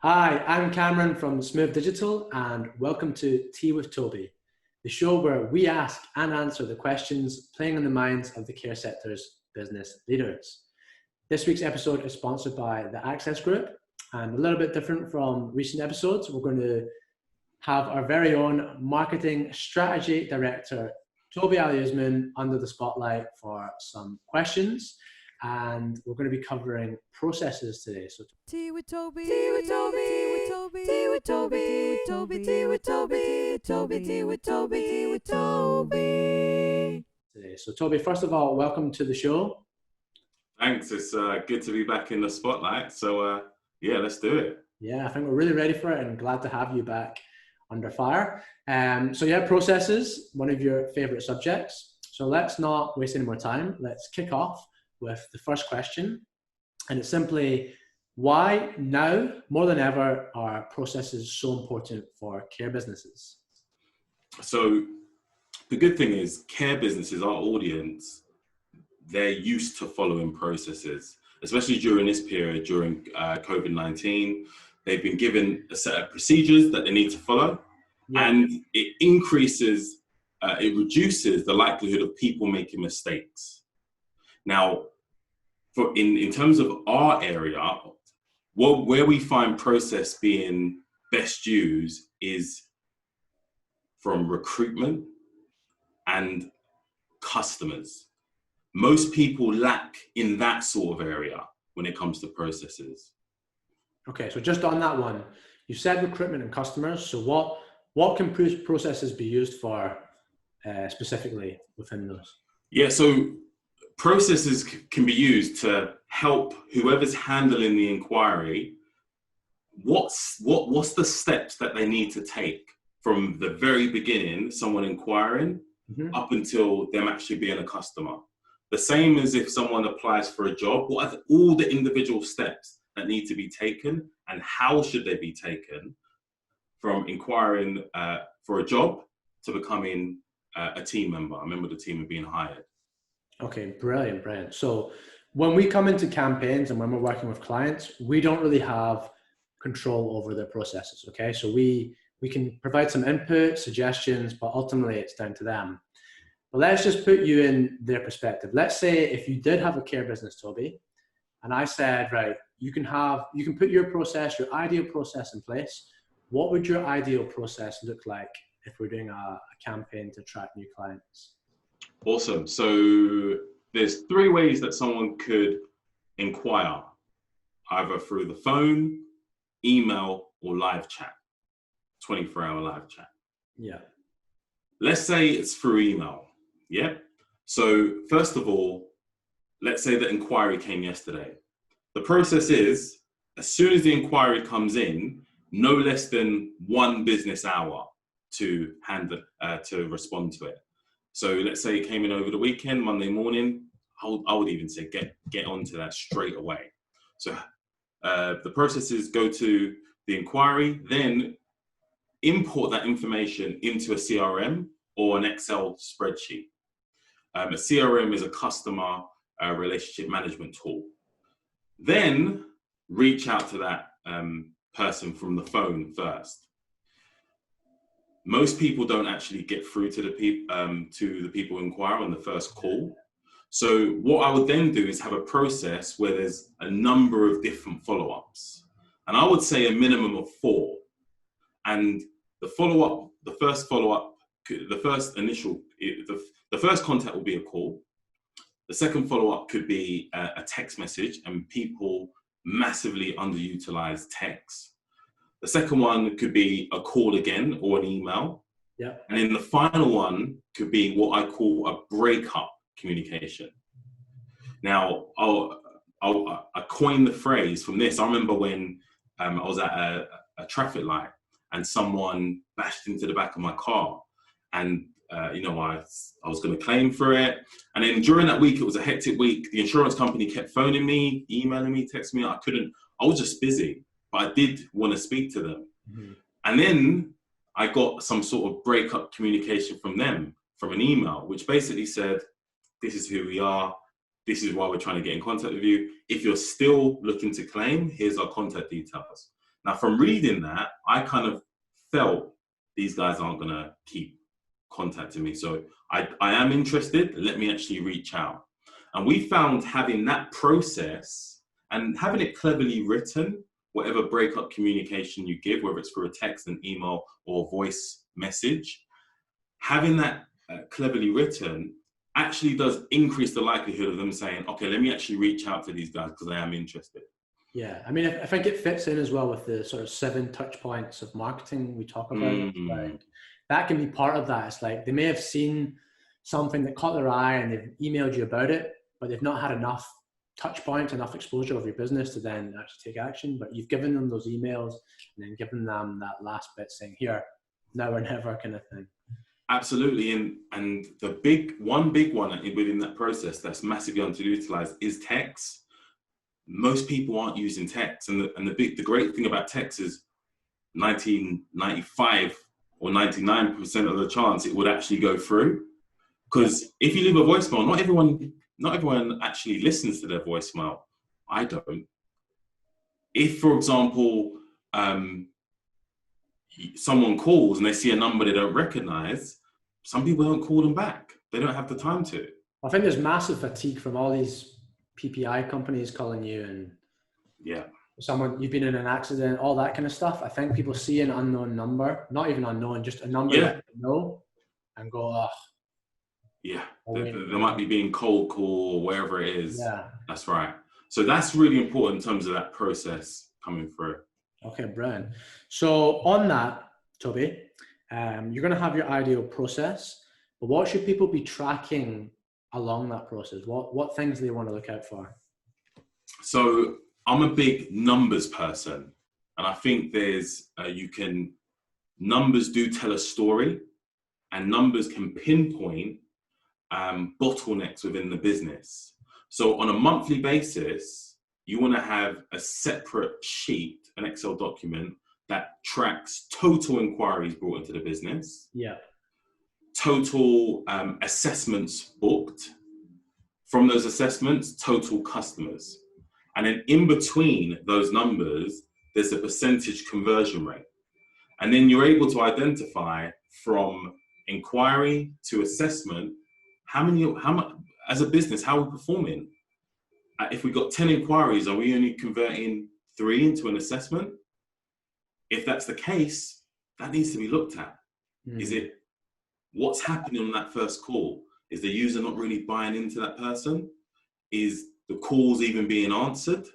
Hi, I'm Cameron from Smooth Digital, and welcome to Tea with Tobi, the show where we ask and answer the questions playing on the minds of the care sector's business leaders. This week's episode is sponsored by the Access Group, and a little bit different from recent episodes. We're going to have our very own marketing strategy director, Tobi Ali-Usman, under the spotlight for some questions. And we're going to be covering processes today. So Tea with Tobi, tea with Tobi, tea with Tobi, tea with Tobi, Tobi, tea with Tobi, Tobi, tea with Tobi, tea with Tobi. Today. So Tobi, first of all, welcome to the show. Thanks. It's good to be back in the spotlight. So yeah, let's do it. Yeah, I think we're really ready for it and glad to have you back under fire. So yeah, processes, one of your favorite subjects. So let's not waste any more time. Let's kick off with the first question. And it's simply, why now more than ever are processes so important for care businesses? So the good thing is care businesses, our audience, they're used to following processes, especially during this period, during COVID-19. They've been given a set of procedures that they need to follow, and it increases, it reduces the likelihood of people making mistakes. Now, in terms of our area, where we find process being best used is from recruitment and customers. Most people lack in that sort of area when it comes to processes. Okay, so just on that one, you said recruitment and customers. So what can processes be used for specifically within those? Yeah, so processes can be used to help whoever's handling the inquiry. What's the steps that they need to take from the very beginning, someone inquiring, up until them actually being a customer? The same as if someone applies for a job. What are all the individual steps that need to be taken, and how should they be taken from inquiring for a job to becoming a team member, a member of the team and being hired? Okay, brilliant. So when we come into campaigns and when we're working with clients, we don't really have control over their processes, okay? So we can provide some input, suggestions, but ultimately it's down to them. But let's just put you in their perspective. Let's say if you did have a care business, Tobi, and I said, right, you can put your process, your ideal process in place. What would your ideal process look like if we're doing a campaign to attract new clients? Awesome. So there's 3 ways that someone could inquire, either through the phone, email, or live chat, 24-hour live chat. Yeah. Let's say it's through email. Yeah. So first of all, let's say the inquiry came yesterday. The process is, as soon as the inquiry comes in, no less than 1 business hour to respond to it. So let's say it came in over the weekend, Monday morning, I would even say get onto that straight away. So the processes go to the inquiry, then import that information into a CRM or an Excel spreadsheet. A CRM is a customer relationship management tool. Then reach out to that person from the phone first. Most people don't actually get through to the people who inquire on the first call. So what I would then do is have a process where there's a number of different follow-ups. And I would say a minimum of 4. And the first contact will be a call. The second follow-up could be a text message, and people massively underutilize text. The second one could be a call again or an email. Yeah. And then the final one could be what I call a breakup communication. Now, I coined the phrase from this. I remember when I was at a traffic light and someone bashed into the back of my car, and I was going to claim for it. And then during that week, it was a hectic week. The insurance company kept phoning me, emailing me, texting me. I was just busy, but I did want to speak to them. And then I got some sort of breakup communication from them, from an email, which basically said, this is who we are. This is why we're trying to get in contact with you. If you're still looking to claim, here's our contact details. Now, from reading that, I kind of felt these guys aren't going to keep contacting me. So I am interested. Let me actually reach out. And we found having that process and having it cleverly written, whatever breakup communication you give, whether it's through a text, an email, or voice message, having that cleverly written actually does increase the likelihood of them saying, okay, let me actually reach out to these guys because I am interested. Yeah, I mean, I think it fits in as well with the sort of 7 touch points of marketing we talk about. Like, that can be part of that. It's like they may have seen something that caught their eye and they've emailed you about it, but they've not had enough touch points, enough exposure of your business to then actually take action. But you've given them those emails and then given them that last bit saying, here, now or never kind of thing. Absolutely. And the one big one within that process that's massively underutilized is text. Most people aren't using text, and the great thing about text is 1995 or 99% of the chance it would actually go through. Because if you leave a voicemail, not everyone actually listens to their voicemail. I don't. If, for example, someone calls and they see a number they don't recognize, some people don't call them back. They don't have the time to. I think there's massive fatigue from all these PPI companies calling you and you've been in an accident, all that kind of stuff. I think people see an unknown number, not even unknown, just a number that they know and go, oh. Yeah, they might be being cold call or wherever it is. Yeah. That's right. So that's really important in terms of that process coming through. Okay, brilliant. So on that, Tobi, you're going to have your ideal process, but what should people be tracking along that process? What things do they want to look out for? So I'm a big numbers person, and I think numbers do tell a story, and numbers can pinpoint bottlenecks within the business. So on a monthly basis, you want to have a separate sheet, an Excel document that tracks total inquiries brought into the business. Yeah. Total assessments booked. From those assessments, total customers. And then in between those numbers, there's a percentage conversion rate. And then you're able to identify from inquiry to assessment, how much, as a business, how are we performing? If we got 10 inquiries, are we only converting 3 into an assessment? If that's the case, that needs to be looked at. Is it what's happening on that first call? Is the user not really buying into that person? Is the calls even being answered?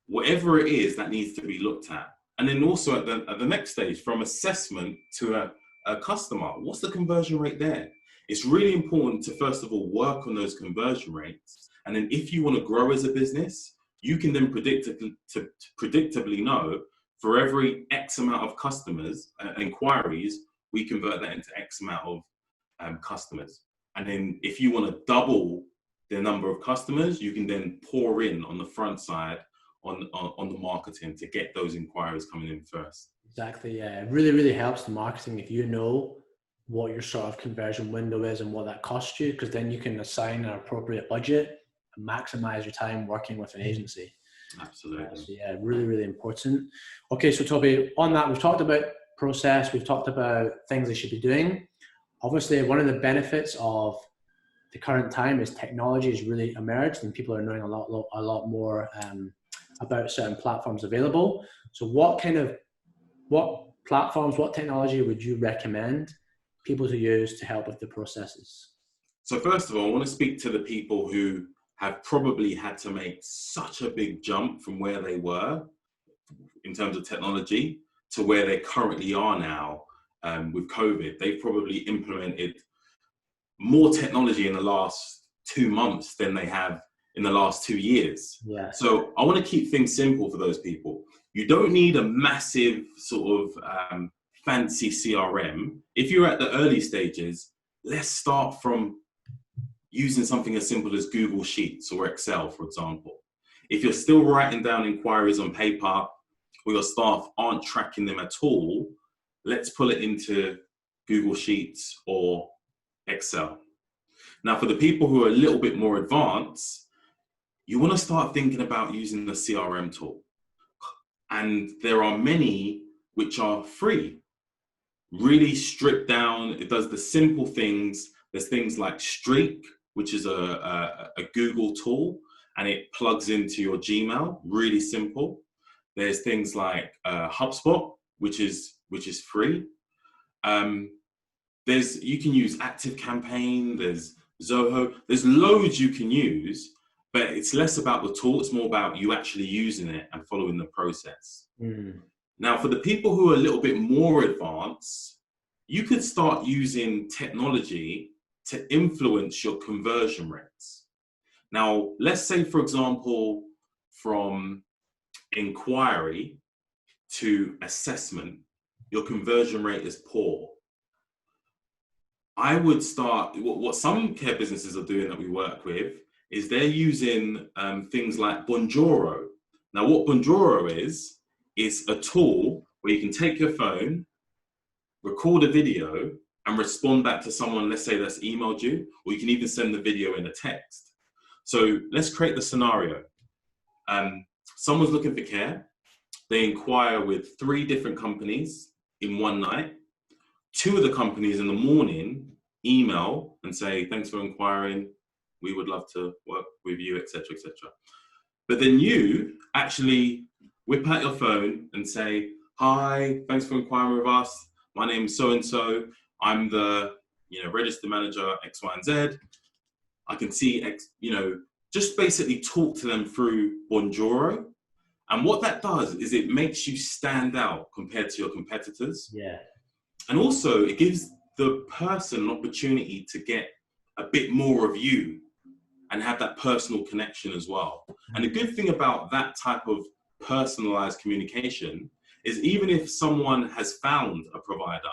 Whatever it is, that needs to be looked at. And then also at the next stage, from assessment to a customer, what's the conversion rate there? It's really important to, first of all, work on those conversion rates. And then if you want to grow as a business, you can then predictably know for every X amount of customers, inquiries, we convert that into X amount of customers. And then if you want to double the number of customers, you can then pour in on the front side on the marketing to get those inquiries coming in first. Exactly, yeah. It really, really helps the marketing if you know what your sort of conversion window is and what that costs you, because then you can assign an appropriate budget and maximize your time working with an agency. Absolutely. So yeah, really, really important. Okay, so Tobi, on that, we've talked about process, we've talked about things they should be doing. Obviously, one of the benefits of the current time is technology has really emerged and people are knowing a lot more about certain platforms available. So what platforms, what technology would you recommend people to use to help with the processes? So first of all, I want to speak to the people who have probably had to make such a big jump from where they were in terms of technology to where they currently are now with COVID. They've probably implemented more technology in the last 2 months than they have in the last 2 years. Yeah. So I want to keep things simple for those people. You don't need a massive sort of fancy CRM. If you're at the early stages, let's start from using something as simple as Google Sheets or Excel, for example. If you're still writing down inquiries on paper or your staff aren't tracking them at all, let's pull it into Google Sheets or Excel. Now, for the people who are a little bit more advanced, you want to start thinking about using the CRM tool. And there are many which are free, really stripped down. It does the simple things. There's things like Streak, which is a Google tool, and it plugs into your Gmail, really simple. There's things like HubSpot, which is free. You can use ActiveCampaign, there's Zoho, there's loads you can use, but it's less about the tool, it's more about you actually using it and following the process. Now, for the people who are a little bit more advanced, you could start using technology to influence your conversion rates. Now, let's say, for example, from inquiry to assessment, your conversion rate is poor. I would start, what some care businesses are doing that we work with is they're using things like Bonjoro. Now, what Bonjoro is a tool where you can take your phone, record a video, and respond back to someone, let's say that's emailed you, or you can even send the video in a text. So let's create the scenario. Someone's looking for care. They inquire with 3 different companies in one night. 2 of the companies in the morning email and say, thanks for inquiring, we would love to work with you, etc., etc. But then you actually whip out your phone and say, hi, thanks for inquiring with us. My name is so-and-so. I'm the registered manager X, Y, and Z. I can see X, just basically talk to them through Bonjoro. And what that does is it makes you stand out compared to your competitors. Yeah. And also it gives the person an opportunity to get a bit more of you and have that personal connection as well. And the good thing about that type of personalized communication is even if someone has found a provider,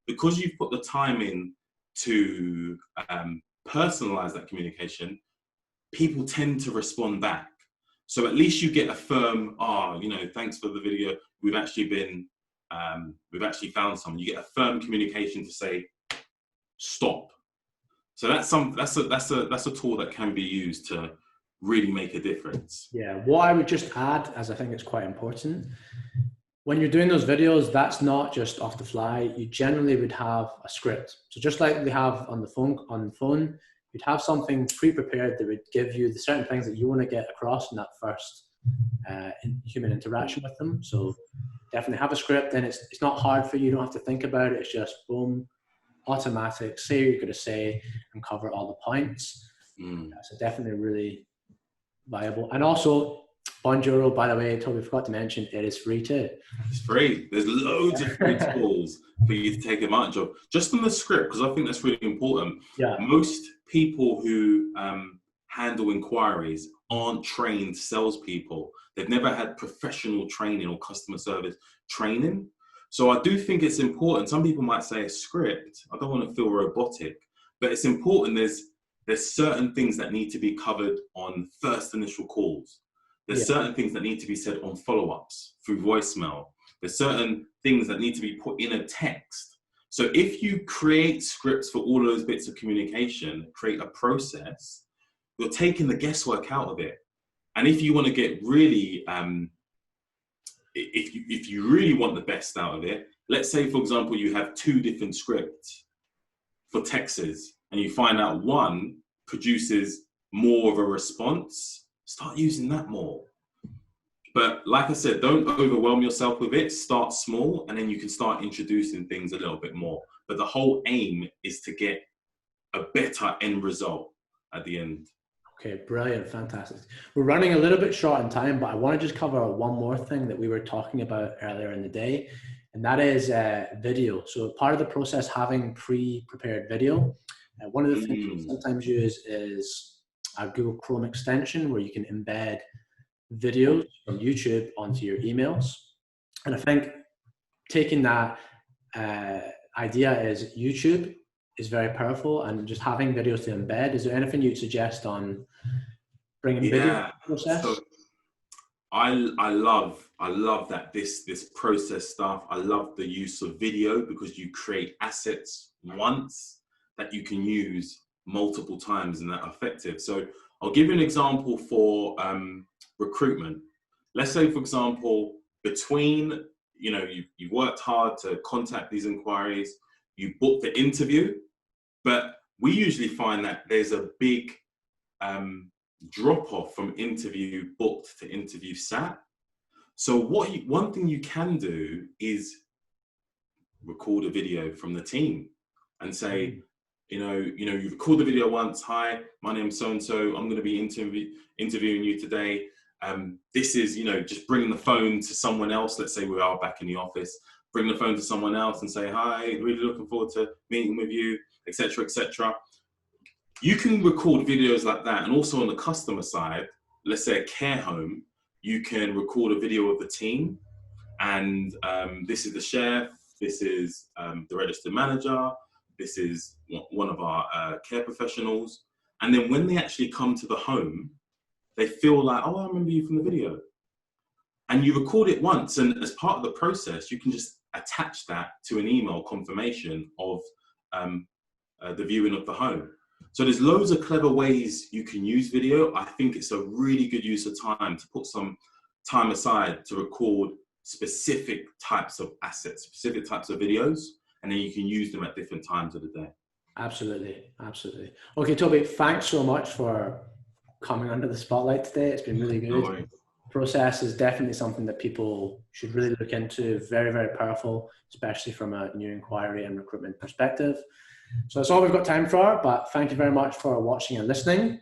because you've put the time in to personalize that communication, people tend to respond back. So at least you get a firm, thanks for the video. We've actually found someone. You get a firm communication to say, stop. So that's a tool that can be used to really make a difference. Yeah. What I would just add, as I think it's quite important, when you're doing those videos, that's not just off the fly. You generally would have a script. So just like we have on the phone, you'd have something pre-prepared that would give you the certain things that you want to get across in that first human interaction with them. So definitely have a script, and it's not hard for you. You don't have to think about it. It's just boom, automatic. Say what you're going to say and cover all the points. So definitely really viable. And also Bonjoro, by the way, Tobi, forgot to mention, it is free too. It's free. There's loads of free tools for you to take advantage of. Just on the script, because I think that's really important. Yeah. Most people who handle inquiries aren't trained salespeople. They've never had professional training or customer service training. So I do think it's important. Some people might say a script. I don't want to feel robotic, but it's important. There's certain things that need to be covered on first initial calls. There's certain things that need to be said on follow-ups through voicemail. There's certain things that need to be put in a text. So if you create scripts for all those bits of communication, create a process, you're taking the guesswork out of it. And if you want to get really, if you really want the best out of it, let's say, for example, you have 2 different scripts for texts and you find out one produces more of a response, start using that more. But like I said, don't overwhelm yourself with it. Start small, and then you can start introducing things a little bit more. But the whole aim is to get a better end result at the end. Okay, brilliant, fantastic. We're running a little bit short on time, but I want to just cover one more thing that we were talking about earlier in the day, and that is video. So part of the process, having pre-prepared video. One of the things we sometimes use is a Google Chrome extension where you can embed videos from YouTube onto your emails. And I think taking that idea is YouTube is very powerful, and just having videos to embed. Is there anything you'd suggest on bringing video to the process? So I love that this process stuff. I love the use of video because you create assets once that you can use multiple times and that are effective. So I'll give you an example for recruitment. Let's say, for example, between, you've worked hard to contact these inquiries, you book the interview, but we usually find that there's a big drop off from interview booked to interview sat. So one thing you can do is record a video from the team and say, you record the video once. Hi, my name's so-and-so. I'm going to be interviewing you today. This is, just bringing the phone to someone else. Let's say we are back in the office. Bring the phone to someone else and say, hi, really looking forward to meeting with you, etc., etc. You can record videos like that. And also on the customer side, let's say a care home, you can record a video of the team. And this is the chef, this is the registered manager, this is one of our care professionals. And then when they actually come to the home, they feel like, oh, I remember you from the video. And you record it once, and as part of the process, you can just attach that to an email confirmation of the viewing of the home. So there's loads of clever ways you can use video. I think it's a really good use of time to put some time aside to record specific types of assets, specific types of videos, and then you can use them at different times of the day. Absolutely. Okay, Tobi, thanks so much for coming under the spotlight today. It's been really good. No worries. Process is definitely something that people should really look into. Very, very powerful, especially from a new inquiry and recruitment perspective. So that's all we've got time for, but thank you very much for watching and listening.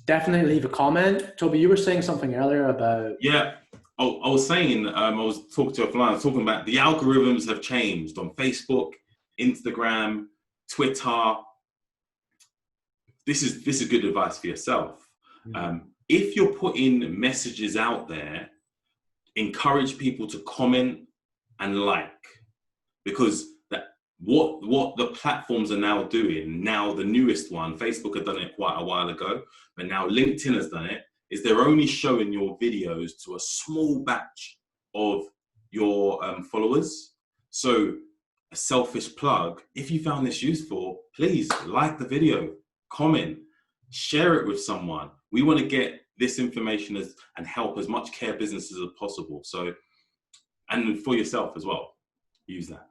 Definitely leave a comment. Tobi, you were saying something earlier about... Yeah, I was saying, I was talking to a client, I was talking about the algorithms have changed on Facebook, Instagram, Twitter. This is good advice for yourself. If you're putting messages out there, encourage people to comment and like, because what the platforms are now doing, now the newest one, Facebook had done it quite a while ago, but now LinkedIn has done it, is they're only showing your videos to a small batch of your followers. So a selfish plug, if you found this useful, please like the video, comment, share it with someone. We want to get this information and help as much care businesses as possible. So, and for yourself as well, use that.